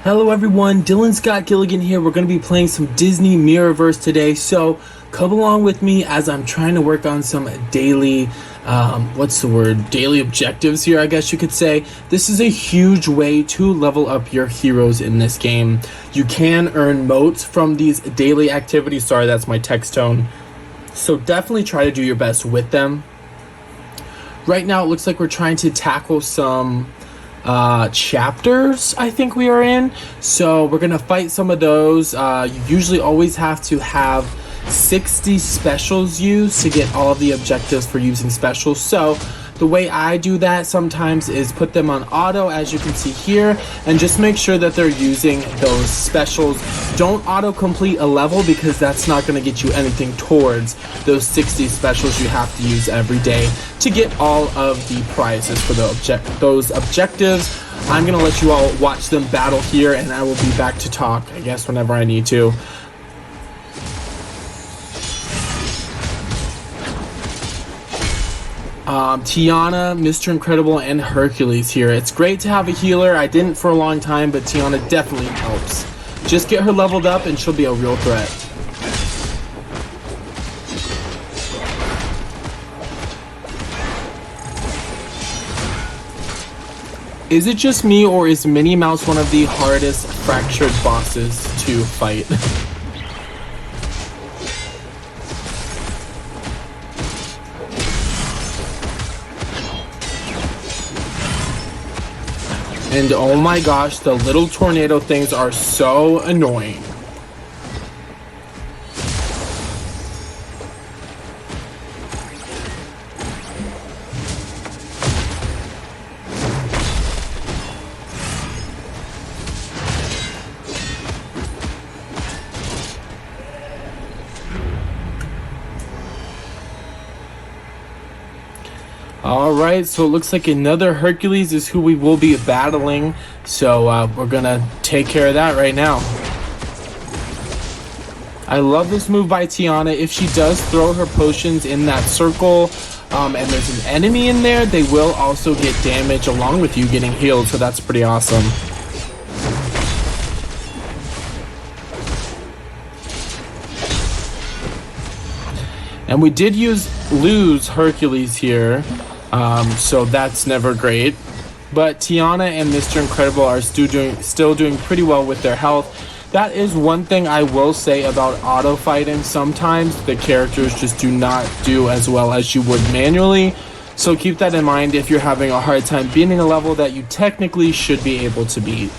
Hello everyone, Dylan Scott Gilligan here. We're going to be playing some Disney Mirrorverse today, so come along with me as I'm trying to work on some daily, daily objectives here, I guess you could say. This is a huge way to level up your heroes in this game. You can earn motes from these daily activities. Sorry, that's my text tone. So definitely try to do your best with them. Right now it looks like we're trying to tackle some chapters I think we are in, so we're gonna fight some of those. You usually always have to have 60 specials used to get all of the objectives for using specials. So the way I do that sometimes is put them on auto, as you can see here, and just make sure that they're using those specials. Don't auto complete a level because that's not going to get you anything towards those 60 specials you have to use every day to get all of the prizes for those objectives. I'm going to let you all watch them battle here, and I will be back to talk, I guess, whenever I need to. Tiana, Mr. Incredible, and Hercules here. It's great to have a healer. I didn't for a long time, but Tiana definitely helps. Just get her leveled up and she'll be a real threat. Is it just me, or is Minnie Mouse one of the hardest fractured bosses to fight? And oh my gosh, the little tornado things are so annoying. Alright, so it looks like another Hercules is who we will be battling. So we're gonna take care of that right now. I love this move by Tiana. If she does throw her potions in that circle and there's an enemy in there, they will also get damage along with you getting healed. So that's pretty awesome. And we did lose Hercules here. So that's never great, but Tiana and Mr. Incredible are still doing pretty well with their health. That is one thing I will say about auto fighting. Sometimes the characters just do not do as well as you would manually, so keep that in mind if you're having a hard time beating a level that you technically should be able to beat.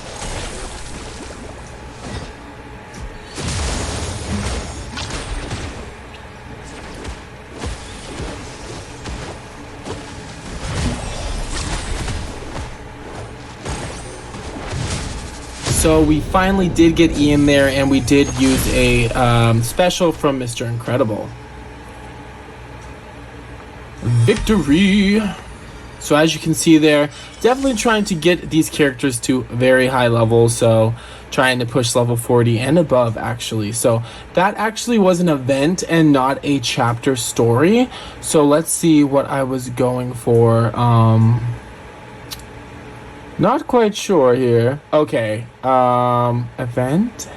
So we finally did get Ian there, and we did use a special from Mr. Incredible. Victory! So as you can see there, definitely trying to get these characters to very high levels. So trying to push level 40 and above, actually. So that actually was an event and not a chapter story. So let's see what I was going for. Not quite sure here. Okay, event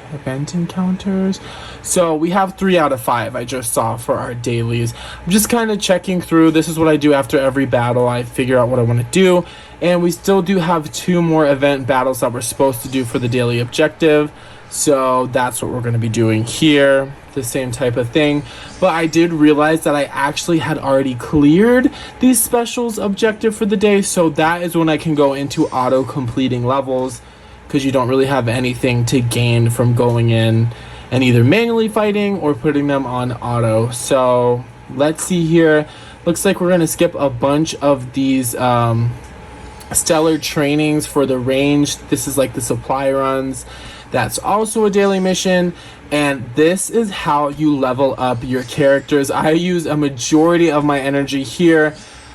encounters. So we have 3 out of 5 I just saw for our dailies. I'm just kind of checking through. This is what I do after every battle. I figure out what I want to do, and we still do have 2 more event battles that we're supposed to do for the daily objective. So that's what we're going to be doing here, the same type of thing. But I did realize that I actually had already cleared these specials objective for the day, so that is when I can go into auto completing levels, because you don't really have anything to gain from going in and either manually fighting or putting them on auto. So let's see here. Looks like we're going to skip a bunch of these stellar trainings for the range. This is like the supply runs. That's also a daily mission, and this is how you level up your characters. I use a majority of my energy here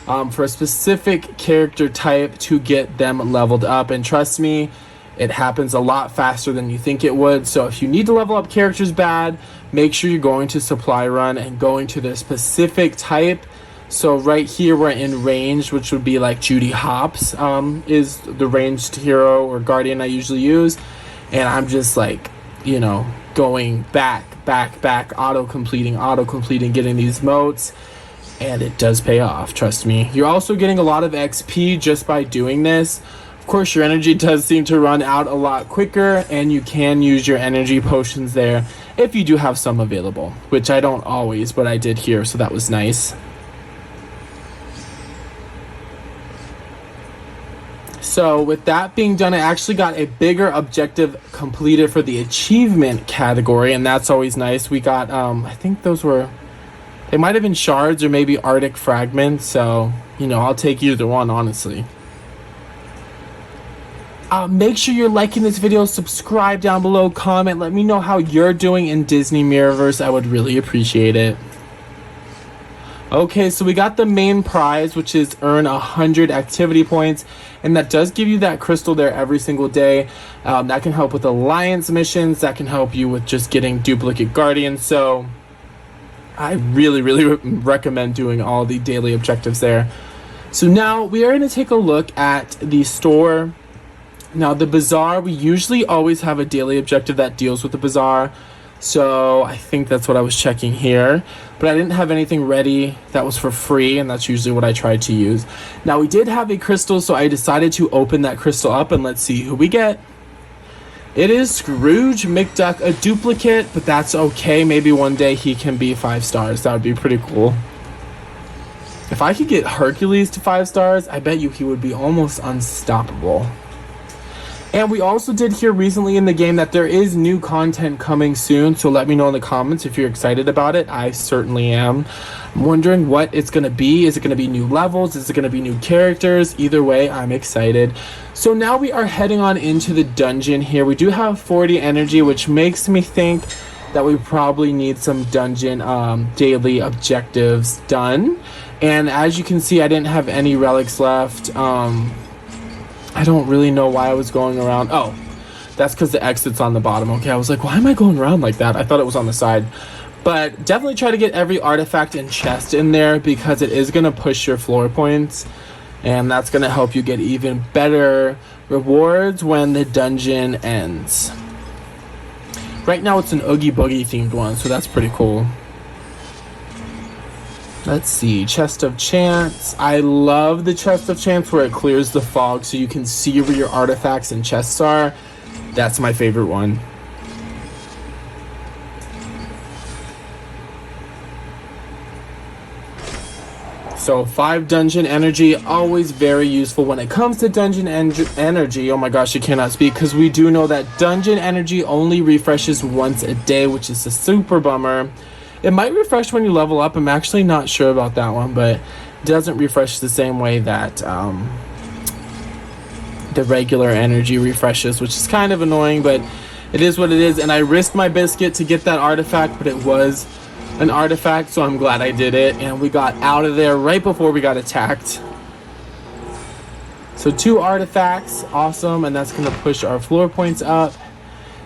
for a specific character type to get them leveled up, and trust me, it happens a lot faster than you think it would. So if you need to level up characters bad, make sure you're going to supply run and going to the specific type. So right here we're in range, which would be like Judy Hopps is the ranged hero or guardian I usually use. and I'm just like, you know, going back, auto completing, getting these motes, and it does pay off, trust me. You're also getting a lot of XP just by doing this. Of course, your energy does seem to run out a lot quicker, and you can use your energy potions there if you do have some available, which I don't always, but I did here, so that was nice. So with that being done, I actually got a bigger objective completed for the achievement category, and that's always nice. We got, I think they might have been shards or maybe Arctic fragments, so, you know, I'll take either one, honestly. Make sure you're liking this video, subscribe down below, comment, let me know how you're doing in Disney Mirrorverse. I would really appreciate it. Okay, so we got the main prize, which is earn 100 activity points, and that does give you that crystal there every single day. That can help with alliance missions, that can help you with just getting duplicate guardians, so I really recommend doing all the daily objectives there. So now we are going to take a look at the store. Now the bazaar, we usually always have a daily objective that deals with the bazaar, so I think that's what I was checking here, but I didn't have anything ready that was for free, and that's usually what I try to use. Now we did have a crystal, so I decided to open that crystal up, and let's see who we get. It is Scrooge McDuck, a duplicate, but that's okay. Maybe one day he can be 5 stars. That would be pretty cool. If I could get Hercules to 5 stars, I bet you he would be almost unstoppable. And we also did hear recently in the game that there is new content coming soon, so let me know in the comments if you're excited about it. I certainly am. I'm wondering what it's going to be. Is it going to be new levels? Is it going to be new characters? Either way, I'm excited. So now we are heading on into the dungeon here. We do have 40 energy, which makes me think that we probably need some dungeon daily objectives done. And as you can see, I didn't have any relics left. I don't really know why I was going around. Oh, that's because the exit's on the bottom. Okay, I was like, why am I going around like that? I thought it was on the side. But definitely try to get every artifact and chest in there, because it is going to push your floor points. And that's going to help you get even better rewards when the dungeon ends. Right now it's an Oogie Boogie themed one, so that's pretty cool. Let's see, Chest of Chance. I love the Chest of Chance where it clears the fog so you can see where your artifacts and chests are. That's my favorite one. So 5 dungeon energy, always very useful when it comes to dungeon energy. Oh my gosh, I cannot speak, because we do know that dungeon energy only refreshes once a day, which is a super bummer. It might refresh when you level up. I'm actually not sure about that one, but it doesn't refresh the same way that the regular energy refreshes, which is kind of annoying, but it is what it is. And I risked my biscuit to get that artifact, but it was an artifact, so I'm glad I did it. And we got out of there right before we got attacked. So 2 artifacts, awesome, and that's going to push our floor points up.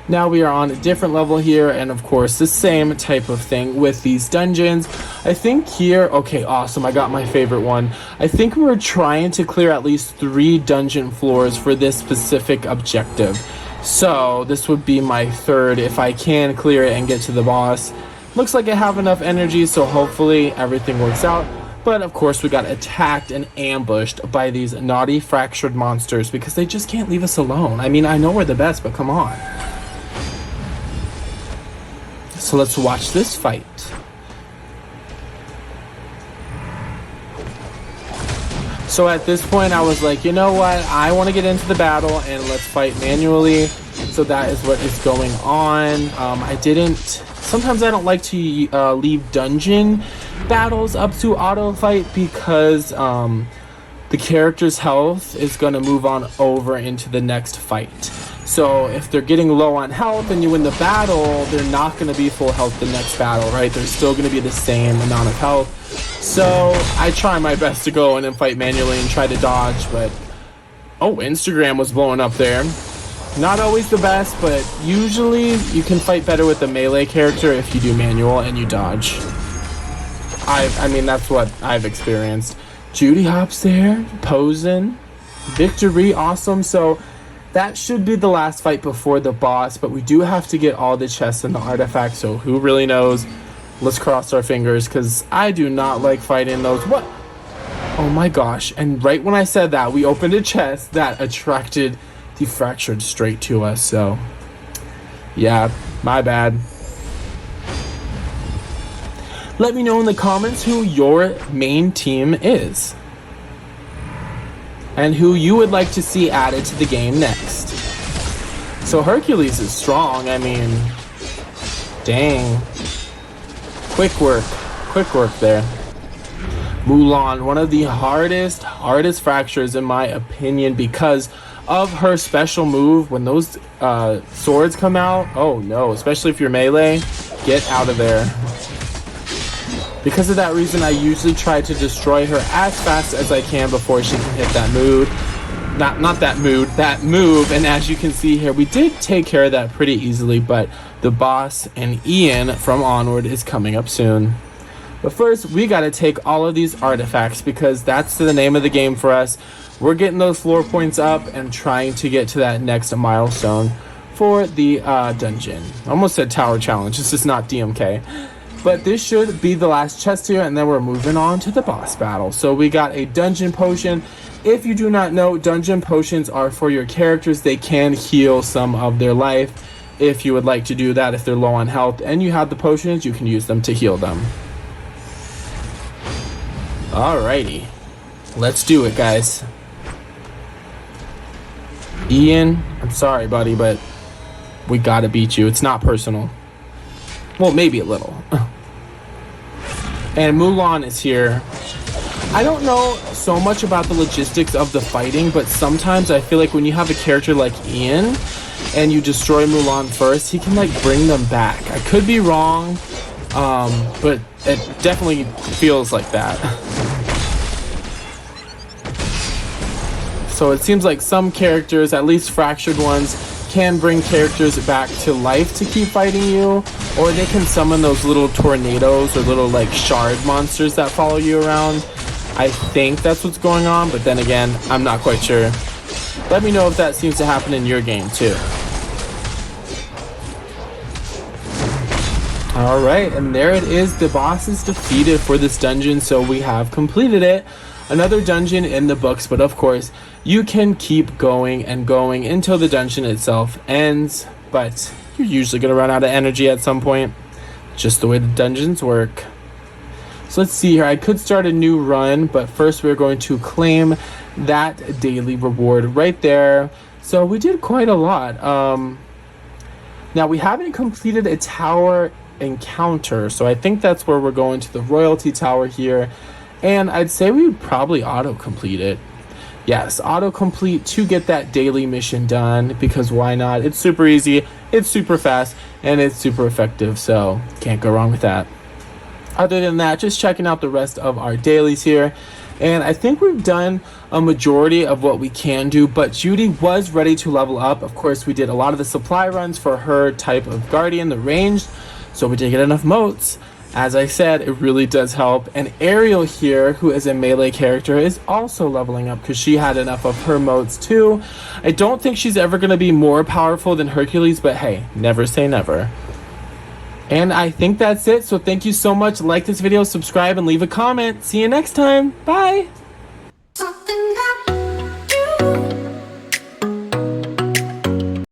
Now we are on a different level here, and of course the same type of thing with these dungeons. I think here, okay, awesome, I got my favorite one. I think we're trying to clear at least 3 dungeon floors for this specific objective. So this would be my 3rd if I can clear it and get to the boss. Looks like I have enough energy, so hopefully everything works out. But of course we got attacked and ambushed by these naughty fractured monsters, because they just can't leave us alone. I mean, I know we're the best, but come on. So let's watch this fight. So at this point I was like, you know what, I want to get into the battle and let's fight manually. So that is what is going on. Sometimes I don't like to leave dungeon battles up to auto fight, because the character's health is going to move on over into the next fight. So if they're getting low on health and you win the battle, they're not going to be full health the next battle, right? They're still going to be the same amount of health. So I try my best to go in and fight manually and try to dodge, but oh, Instagram was blowing up there. Not always the best, but usually you can fight better with the melee character if you do manual and you dodge. I mean, that's what I've experienced. Judy Hop's there, posing. Victory, awesome. So that should be the last fight before the boss, but we do have to get all the chests and the artifacts, so who really knows? Let's cross our fingers, because I do not like fighting those. What? Oh my gosh. And right when I said that, we opened a chest that attracted the fractured straight to us, so yeah, my bad. Let me know in the comments who your main team is and who you would like to see added to the game next. So Hercules is strong. I mean, dang. Quick work there. Mulan, one of the hardest fractures in my opinion, because of her special move. When those swords come out, oh no, especially if you're melee, get out of there. Because of that reason, I usually try to destroy her as fast as I can before she can hit that move. That move. And as you can see here, we did take care of that pretty easily, but the boss and Ian from Onward is coming up soon. But first, we gotta take all of these artifacts, because that's the name of the game for us. We're getting those floor points up and trying to get to that next milestone for the dungeon. I almost said tower challenge, this is not DMK. But this should be the last chest here, and then we're moving on to the boss battle. So we got a dungeon potion. If you do not know, dungeon potions are for your characters. They can heal some of their life if you would like to do that. If they're low on health and you have the potions, you can use them to heal them. Alrighty, let's do it, guys. Ian, I'm sorry, buddy, but we gotta beat you. It's not personal. Well, maybe a little. And Mulan is here. I don't know so much about the logistics of the fighting, but sometimes I feel like when you have a character like Ian and you destroy Mulan first, he can like bring them back. I could be wrong, but it definitely feels like that. So it seems like some characters, at least fractured ones, can bring characters back to life to keep fighting you, or they can summon those little tornadoes or little like shard monsters that follow you around. I think that's what's going on, but then again, I'm not quite sure. Let me know if that seems to happen in your game too. Alright, and there it is. The boss is defeated for this dungeon, so we have completed it. Another dungeon in the books, but of course, you can keep going and going until the dungeon itself ends, but you're usually going to run out of energy at some point. Just the way the dungeons work. So let's see here. I could start a new run, but first we're going to claim that daily reward right there. So we did quite a lot. Now we haven't completed a tower encounter, so I think that's where we're going to the royalty tower here. And I'd say we would probably auto-complete it. Yes, auto-complete to get that daily mission done, because why not? It's super easy, it's super fast, and it's super effective, so can't go wrong with that. Other than that, just checking out the rest of our dailies here. And I think we've done a majority of what we can do, but Judy was ready to level up. Of course, we did a lot of the supply runs for her type of guardian, the ranged, so we did get enough motes. As I said, it really does help. And Ariel here, who is a melee character, is also leveling up because she had enough of her motes too. I don't think she's ever going to be more powerful than Hercules, but hey, never say never. And I think that's it. So thank you so much. Like this video, subscribe, and leave a comment. See you next time. Bye.